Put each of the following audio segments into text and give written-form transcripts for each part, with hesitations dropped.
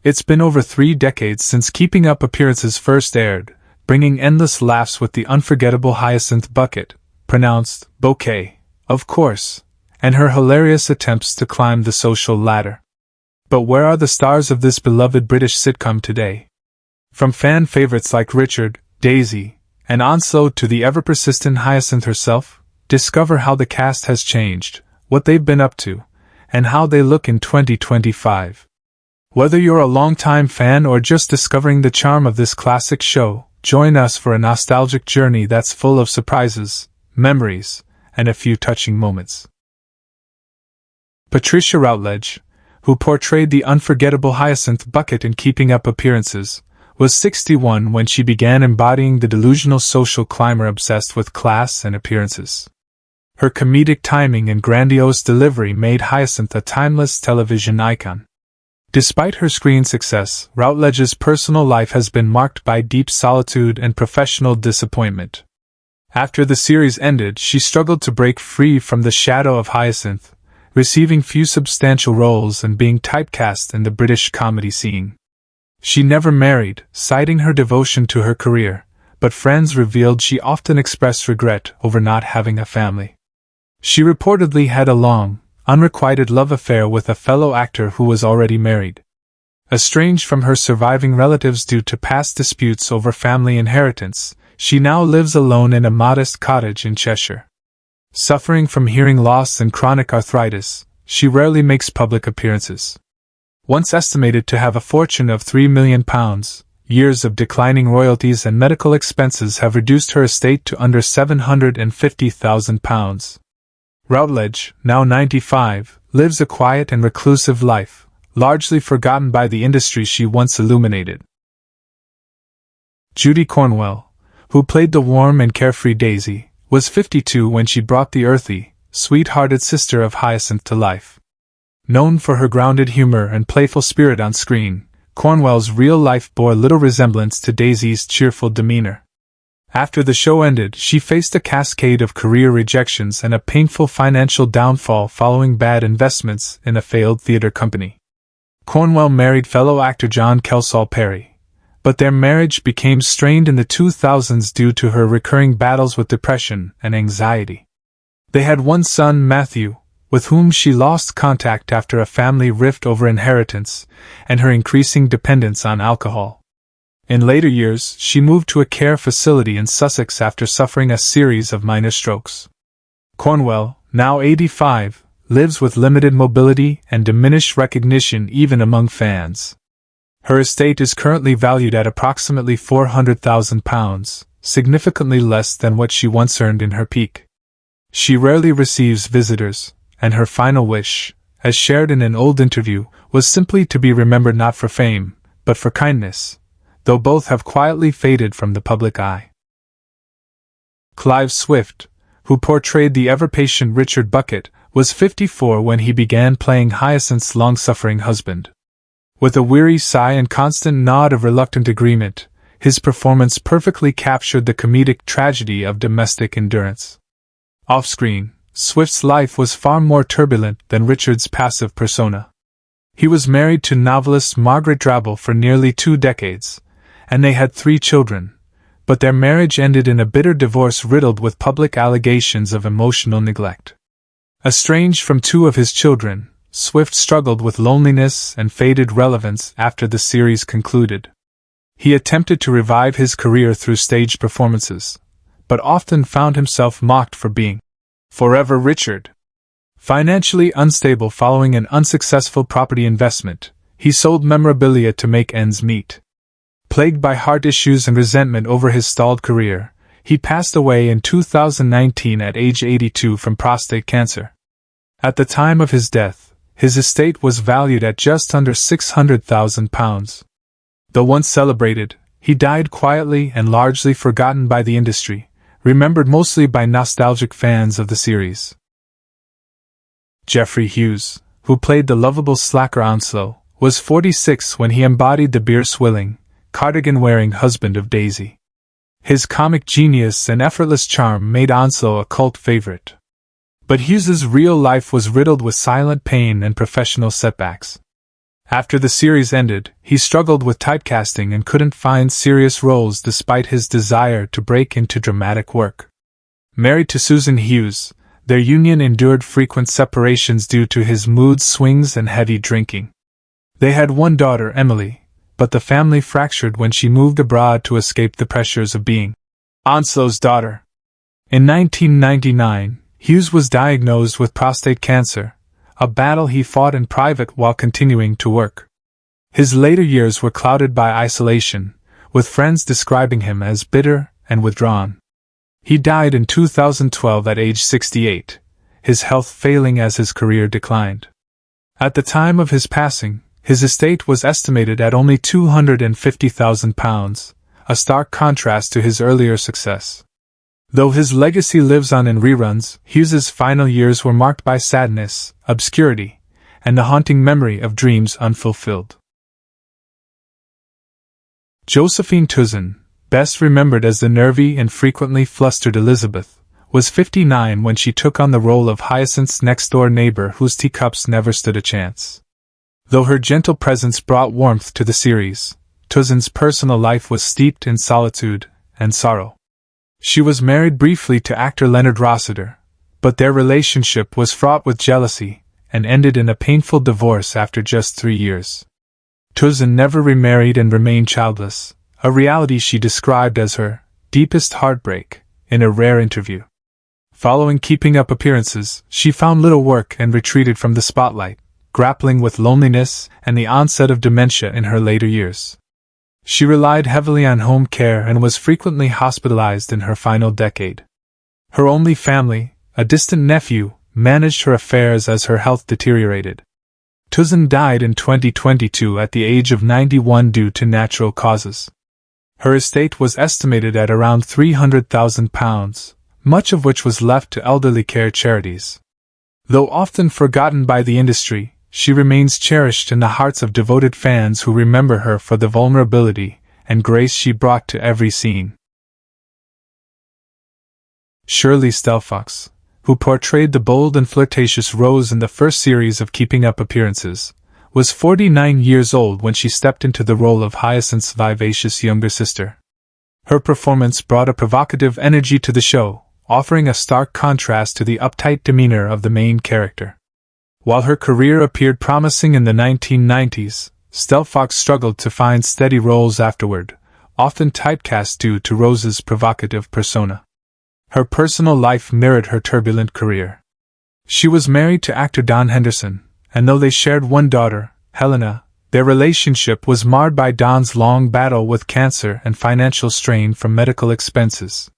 It's been over 3 decades since Keeping Up Appearances first aired, bringing endless laughs with the unforgettable Hyacinth Bucket, pronounced Bouquet, of course, and her hilarious attempts to climb the social ladder. But where are the stars of this beloved British sitcom today? From fan favorites like Richard, Daisy, and Onslow to the ever-persistent Hyacinth herself, discover how the cast has changed, what they've been up to, and how they look in 2025. Whether you're a longtime fan or just discovering the charm of this classic show, join us for a nostalgic journey that's full of surprises, memories, and a few touching moments. Patricia Routledge, who portrayed the unforgettable Hyacinth Bucket in Keeping Up Appearances, was 61 when she began embodying the delusional social climber obsessed with class and appearances. Her comedic timing and grandiose delivery made Hyacinth a timeless television icon. Despite her screen success, Routledge's personal life has been marked by deep solitude and professional disappointment. After the series ended, she struggled to break free from the shadow of Hyacinth, receiving few substantial roles and being typecast in the British comedy scene. She never married, citing her devotion to her career, but friends revealed she often expressed regret over not having a family. She reportedly had a long, unrequited love affair with a fellow actor who was already married. Estranged from her surviving relatives due to past disputes over family inheritance, she now lives alone in a modest cottage in Cheshire. Suffering from hearing loss and chronic arthritis, she rarely makes public appearances. Once estimated to have a fortune of £3 million, years of declining royalties and medical expenses have reduced her estate to under £750,000. Routledge, now 95, lives a quiet and reclusive life, largely forgotten by the industry she once illuminated. Judy Cornwell, who played the warm and carefree Daisy, was 52 when she brought the earthy, sweet-hearted sister of Hyacinth to life. Known for her grounded humor and playful spirit on screen, Cornwell's real life bore little resemblance to Daisy's cheerful demeanor. After the show ended, she faced a cascade of career rejections and a painful financial downfall following bad investments in a failed theater company. Cornwell married fellow actor John Kelsall Perry, but their marriage became strained in the 2000s due to her recurring battles with depression and anxiety. They had one son, Matthew, with whom she lost contact after a family rift over inheritance and her increasing dependence on alcohol. In later years, she moved to a care facility in Sussex after suffering a series of minor strokes. Cornwell, now 85, lives with limited mobility and diminished recognition even among fans. Her estate is currently valued at approximately £400,000, significantly less than what she once earned in her peak. She rarely receives visitors, and her final wish, as shared in an old interview, was simply to be remembered not for fame, but for kindness, though both have quietly faded from the public eye. Clive Swift, who portrayed the ever-patient Richard Bucket, was 54 when he began playing Hyacinth's long-suffering husband. With a weary sigh and constant nod of reluctant agreement, his performance perfectly captured the comedic tragedy of domestic endurance. Off-screen, Swift's life was far more turbulent than Richard's passive persona. He was married to novelist Margaret Drabble for nearly 2 decades, and they had 3 children, but their marriage ended in a bitter divorce riddled with public allegations of emotional neglect. Estranged from 2 of his children, Swift struggled with loneliness and faded relevance after the series concluded. He attempted to revive his career through stage performances, but often found himself mocked for being forever Richard. Financially unstable following an unsuccessful property investment, he sold memorabilia to make ends meet. Plagued by heart issues and resentment over his stalled career, he passed away in 2019 at age 82 from prostate cancer. At the time of his death, his estate was valued at just under £600,000. Though once celebrated, he died quietly and largely forgotten by the industry, remembered mostly by nostalgic fans of the series. Geoffrey Hughes, who played the lovable slacker Onslow, was 46 when he embodied the beer-swilling, cardigan-wearing husband of Daisy. His comic genius and effortless charm made Onslow a cult favorite. But Hughes's real life was riddled with silent pain and professional setbacks. After the series ended, he struggled with typecasting and couldn't find serious roles despite his desire to break into dramatic work. Married to Susan Hughes, their union endured frequent separations due to his mood swings and heavy drinking. They had one daughter, Emily, but the family fractured when she moved abroad to escape the pressures of being Onslow's daughter. In 1999, Hughes was diagnosed with prostate cancer, a battle he fought in private while continuing to work. His later years were clouded by isolation, with friends describing him as bitter and withdrawn. He died in 2012 at age 68, his health failing as his career declined. At the time of his passing, his estate was estimated at only £250,000, a stark contrast to his earlier success. Though his legacy lives on in reruns, Hughes's final years were marked by sadness, obscurity, and the haunting memory of dreams unfulfilled. Josephine Tusen, best remembered as the nervy and frequently flustered Elizabeth, was 59 when she took on the role of Hyacinth's next-door neighbor whose teacups never stood a chance. Though her gentle presence brought warmth to the series, Tusen's personal life was steeped in solitude and sorrow. She was married briefly to actor Leonard Rossiter, but their relationship was fraught with jealousy and ended in a painful divorce after just 3 years. Tusen never remarried and remained childless, a reality she described as her deepest heartbreak in a rare interview. Following keeping up appearances, she found little work and retreated from the spotlight, grappling with loneliness and the onset of dementia in her later years. She relied heavily on home care and was frequently hospitalized in her final decade. Her only family, a distant nephew, managed her affairs as her health deteriorated. Tusen died in 2022 at the age of 91 due to natural causes. Her estate was estimated at around £300,000, much of which was left to elderly care charities. Though often forgotten by the industry, she remains cherished in the hearts of devoted fans who remember her for the vulnerability and grace she brought to every scene. Shirley Stealthox, who portrayed the bold and flirtatious Rose in the first series of Keeping Up appearances, was 49 years old when she stepped into the role of Hyacinth's vivacious younger sister. Her performance brought a provocative energy to the show, offering a stark contrast to the uptight demeanor of the main character. While her career appeared promising in the 1990s, Stealthox struggled to find steady roles afterward, often typecast due to Rose's provocative persona. Her personal life mirrored her turbulent career. She was married to actor Don Henderson, and though they shared one daughter, Helena, their relationship was marred by Don's long battle with cancer and financial strain from medical expenses.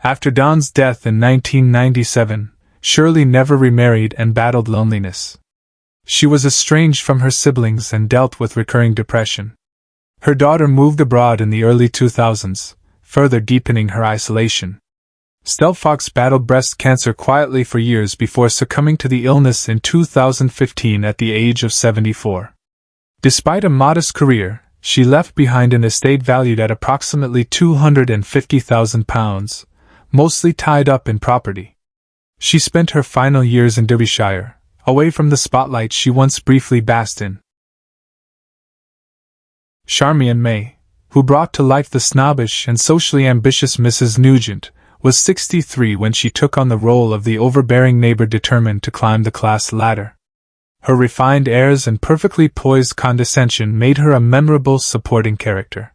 After Don's death in 1997, Shirley never remarried and battled loneliness. She was estranged from her siblings and dealt with recurring depression. Her daughter moved abroad in the early 2000s, further deepening her isolation. Stealthox battled breast cancer quietly for years before succumbing to the illness in 2015 at the age of 74. Despite a modest career, she left behind an estate valued at approximately £250,000, mostly tied up in property. She spent her final years in Derbyshire, away from the spotlight she once briefly basked in. Charmian May, who brought to life the snobbish and socially ambitious Mrs. Nugent, was 63 when she took on the role of the overbearing neighbor determined to climb the class ladder. Her refined airs and perfectly poised condescension made her a memorable supporting character.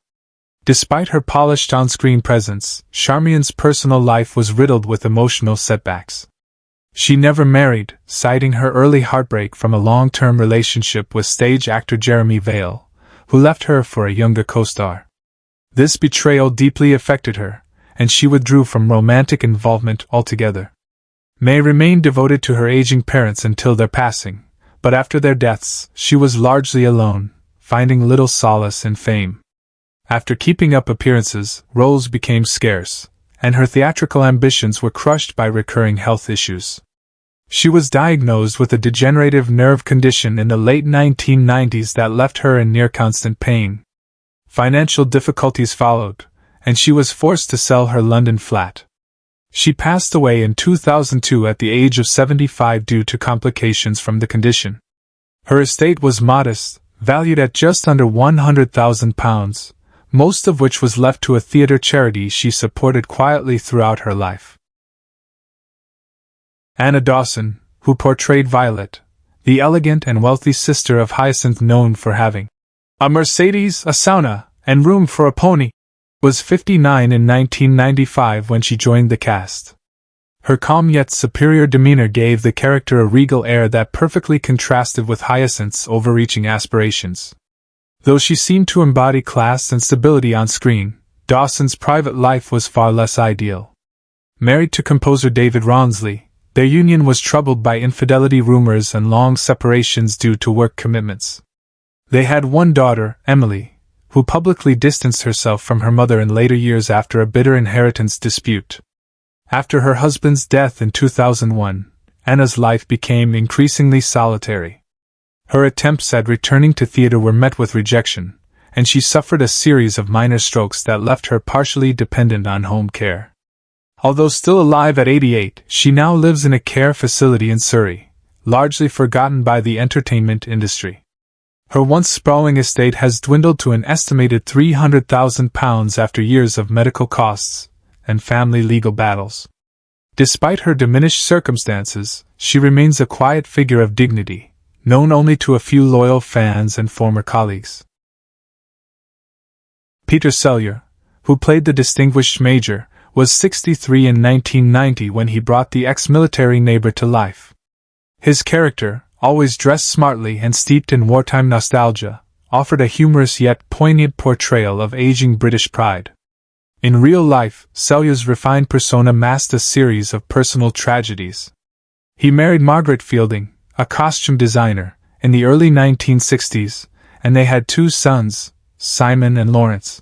Despite her polished on-screen presence, Charmian's personal life was riddled with emotional setbacks. She never married, citing her early heartbreak from a long-term relationship with stage actor Jeremy Vale, who left her for a younger co-star. This betrayal deeply affected her, and she withdrew from romantic involvement altogether. May remained devoted to her aging parents until their passing, but after their deaths, she was largely alone, finding little solace in fame. After Keeping Up appearances, roles became scarce, and her theatrical ambitions were crushed by recurring health issues. She was diagnosed with a degenerative nerve condition in the late 1990s that left her in near constant pain. Financial difficulties followed, and she was forced to sell her London flat. She passed away in 2002 at the age of 75 due to complications from the condition. Her estate was modest, valued at just under £100,000, most of which was left to a theatre charity she supported quietly throughout her life. Anna Dawson, who portrayed Violet, the elegant and wealthy sister of Hyacinth known for having a Mercedes, a sauna, and room for a pony, was 59 in 1995 when she joined the cast. Her calm yet superior demeanor gave the character a regal air that perfectly contrasted with Hyacinth's overreaching aspirations. Though she seemed to embody class and stability on screen, Dawson's private life was far less ideal. Married to composer David Rawnsley, their union was troubled by infidelity rumors and long separations due to work commitments. They had one daughter, Emily, who publicly distanced herself from her mother in later years after a bitter inheritance dispute. After her husband's death in 2001, Anna's life became increasingly solitary. Her attempts at returning to theater were met with rejection, and she suffered a series of minor strokes that left her partially dependent on home care. Although still alive at 88, she now lives in a care facility in Surrey, largely forgotten by the entertainment industry. Her once sprawling estate has dwindled to an estimated £300,000 after years of medical costs and family legal battles. Despite her diminished circumstances, she remains a quiet figure of dignity, known only to a few loyal fans and former colleagues. Peter Cellar, who played the distinguished Major, was 63 in 1990 when he brought the ex-military neighbor to life. His character, always dressed smartly and steeped in wartime nostalgia, offered a humorous yet poignant portrayal of aging British pride. In real life, Cellar's refined persona masked a series of personal tragedies. He married Margaret Fielding, a costume designer, in the early 1960s, and they had two sons, Simon and Lawrence.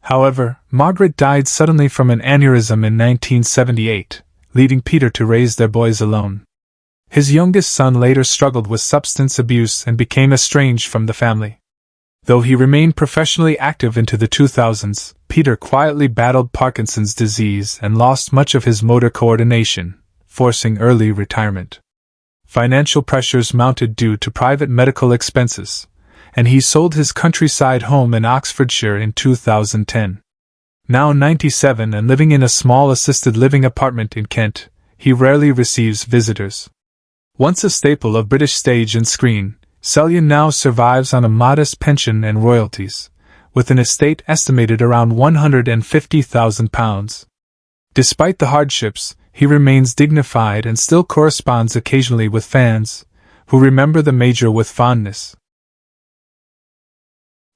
However, Margaret died suddenly from an aneurysm in 1978, leading Peter to raise their boys alone. His youngest son later struggled with substance abuse and became estranged from the family. Though he remained professionally active into the 2000s, Peter quietly battled Parkinson's disease and lost much of his motor coordination, forcing early retirement. Financial pressures mounted due to private medical expenses, and he sold his countryside home in Oxfordshire in 2010. Now 97 and living in a small assisted living apartment in Kent, he rarely receives visitors. Once a staple of British stage and screen, Cellar now survives on a modest pension and royalties, with an estate estimated around £150,000. Despite the hardships, he remains dignified and still corresponds occasionally with fans, who remember the Major with fondness.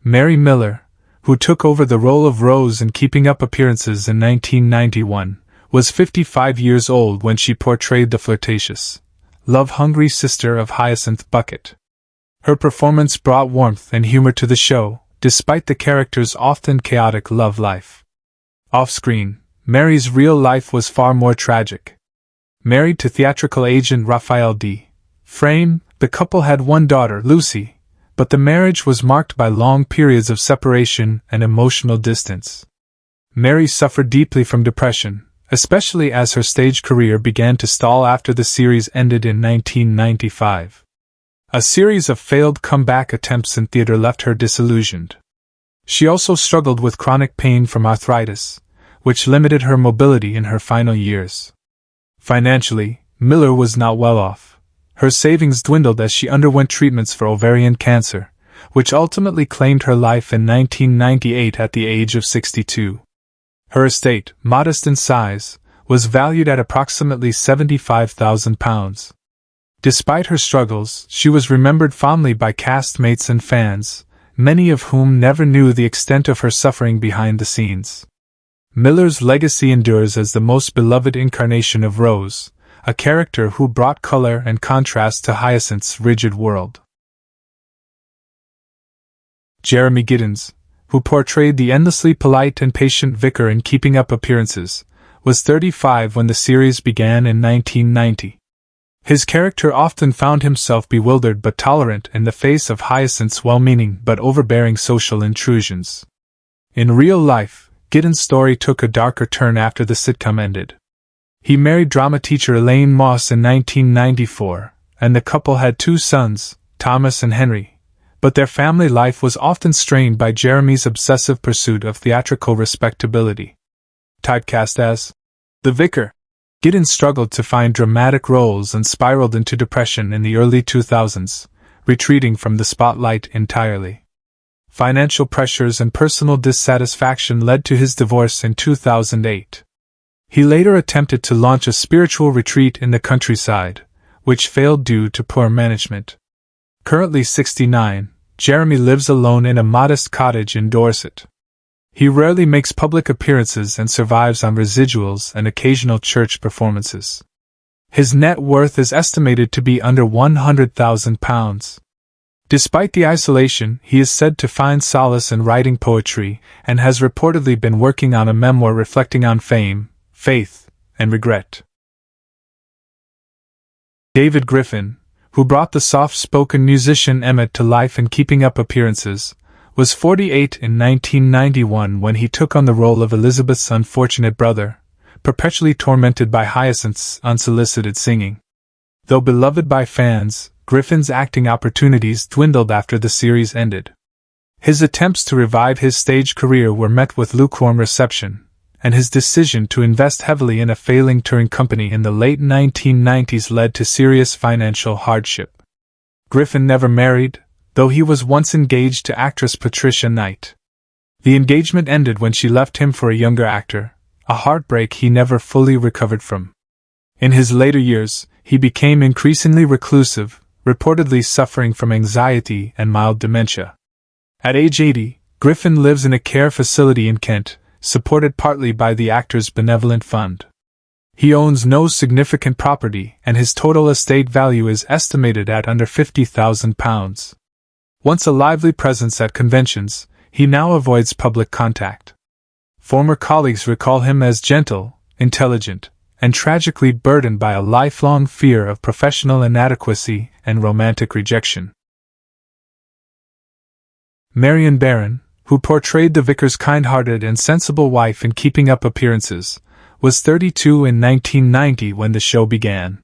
Mary Miller, who took over the role of Rose in Keeping Up Appearances in 1991, was 55 years old when she portrayed the flirtatious, love-hungry sister of Hyacinth Bucket. Her performance brought warmth and humor to the show, despite the character's often chaotic love life. Off-screen, Mary's real life was far more tragic. Married to theatrical agent Raphael D. Frame, the couple had one daughter, Lucy, but the marriage was marked by long periods of separation and emotional distance. Mary suffered deeply from depression, especially as her stage career began to stall after the series ended in 1995. A series of failed comeback attempts in theater left her disillusioned. She also struggled with chronic pain from arthritis, which limited her mobility in her final years. Financially, Miller was not well off. Her savings dwindled as she underwent treatments for ovarian cancer, which ultimately claimed her life in 1998 at the age of 62. Her estate, modest in size, was valued at approximately £75,000. Despite her struggles, she was remembered fondly by castmates and fans, many of whom never knew the extent of her suffering behind the scenes. Miller's legacy endures as the most beloved incarnation of Rose, a character who brought color and contrast to Hyacinth's rigid world. Jeremy Giddens, who portrayed the endlessly polite and patient vicar in Keeping Up Appearances, was 35 when the series began in 1990. His character often found himself bewildered but tolerant in the face of Hyacinth's well-meaning but overbearing social intrusions. In real life, Giddens' story took a darker turn after the sitcom ended. He married drama teacher Elaine Moss in 1994, and the couple had two sons, Thomas and Henry, but their family life was often strained by Jeremy's obsessive pursuit of theatrical respectability. Typecast as the vicar, Giddens struggled to find dramatic roles and spiraled into depression in the early 2000s, retreating from the spotlight entirely. Financial pressures and personal dissatisfaction led to his divorce in 2008. He later attempted to launch a spiritual retreat in the countryside, which failed due to poor management. Currently 69, Jeremy lives alone in a modest cottage in Dorset. He rarely makes public appearances and survives on residuals and occasional church performances. His net worth is estimated to be under £100,000. Despite the isolation, he is said to find solace in writing poetry and has reportedly been working on a memoir reflecting on fame, faith, and regret. David Griffin, who brought the soft-spoken musician Emmett to life in Keeping Up Appearances, was 48 in 1991 when he took on the role of Elizabeth's unfortunate brother, perpetually tormented by Hyacinth's unsolicited singing. Though beloved by fans, Griffin's acting opportunities dwindled after the series ended. His attempts to revive his stage career were met with lukewarm reception, and his decision to invest heavily in a failing touring company in the late 1990s led to serious financial hardship. Griffin never married, though he was once engaged to actress Patricia Knight. The engagement ended when she left him for a younger actor, a heartbreak he never fully recovered from. In his later years, he became increasingly reclusive, reportedly suffering from anxiety and mild dementia. At age 80, Griffin lives in a care facility in Kent, supported partly by the actor's benevolent fund. He owns no significant property, and his total estate value is estimated at under £50,000. Once a lively presence at conventions, he now avoids public contact. Former colleagues recall him as gentle, intelligent, and tragically burdened by a lifelong fear of professional inadequacy and romantic rejection. Marian Baron, who portrayed the vicar's kind-hearted and sensible wife in Keeping Up Appearances, was 32 in 1990 when the show began.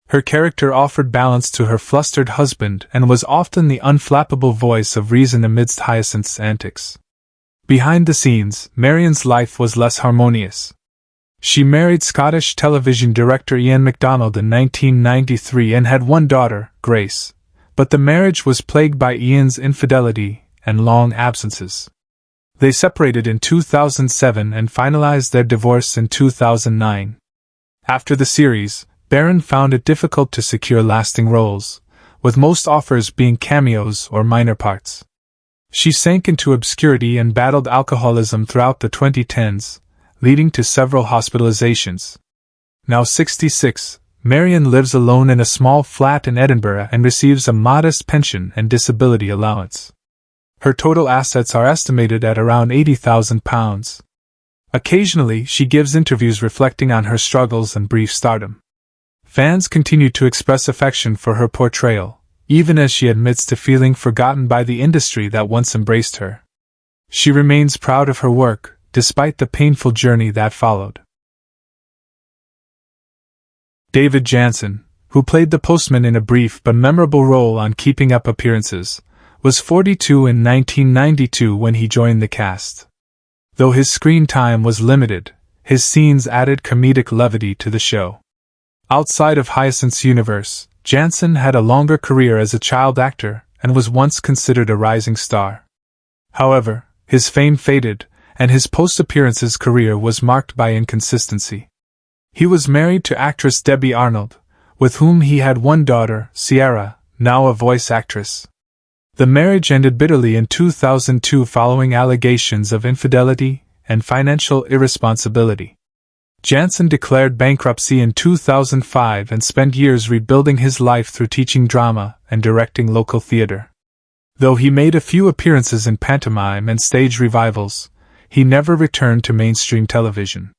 Her character offered balance to her flustered husband and was often the unflappable voice of reason amidst Hyacinth's antics. Behind the scenes, Marian's life was less harmonious. She married Scottish television director Ian MacDonald in 1993 and had one daughter, Grace, but the marriage was plagued by Ian's infidelity and long absences. They separated in 2007 and finalized their divorce in 2009. After the series, Baron found it difficult to secure lasting roles, with most offers being cameos or minor parts. She sank into obscurity and battled alcoholism throughout the 2010s, leading to several hospitalizations. Now 66, Marian lives alone in a small flat in Edinburgh and receives a modest pension and disability allowance. Her total assets are estimated at around £80,000. Occasionally, she gives interviews reflecting on her struggles and brief stardom. Fans continue to express affection for her portrayal, even as she admits to feeling forgotten by the industry that once embraced her. She remains proud of her work, despite the painful journey that followed. David Jansen, who played the postman in a brief but memorable role on Keeping Up Appearances, was 42 in 1992 when he joined the cast. Though his screen time was limited, his scenes added comedic levity to the show. Outside of Hyacinth's universe, Jansen had a longer career as a child actor and was once considered a rising star. However, his fame faded, and his post-appearances career was marked by inconsistency. He was married to actress Debbie Arnold, with whom he had one daughter, Sierra, now a voice actress. The marriage ended bitterly in 2002 following allegations of infidelity and financial irresponsibility. Jansen declared bankruptcy in 2005 and spent years rebuilding his life through teaching drama and directing local theater. Though he made a few appearances in pantomime and stage revivals, he never returned to mainstream television.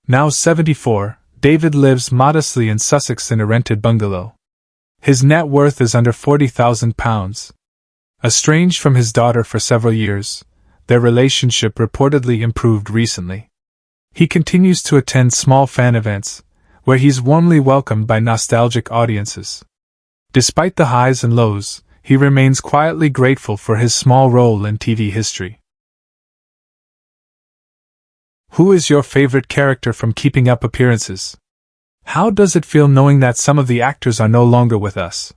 Now 74, David lives modestly in Sussex in a rented bungalow. His net worth is under £40,000. Estranged from his daughter for several years, their relationship reportedly improved recently. He continues to attend small fan events, where he's warmly welcomed by nostalgic audiences. Despite the highs and lows, he remains quietly grateful for his small role in TV history. Who is your favorite character from Keeping Up Appearances? How does it feel knowing that some of the actors are no longer with us?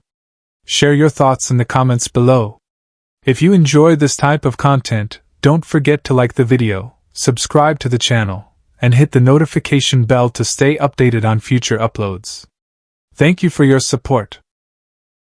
Share your thoughts in the comments below. If you enjoy this type of content, don't forget to like the video, subscribe to the channel, and hit the notification bell to stay updated on future uploads. Thank you for your support.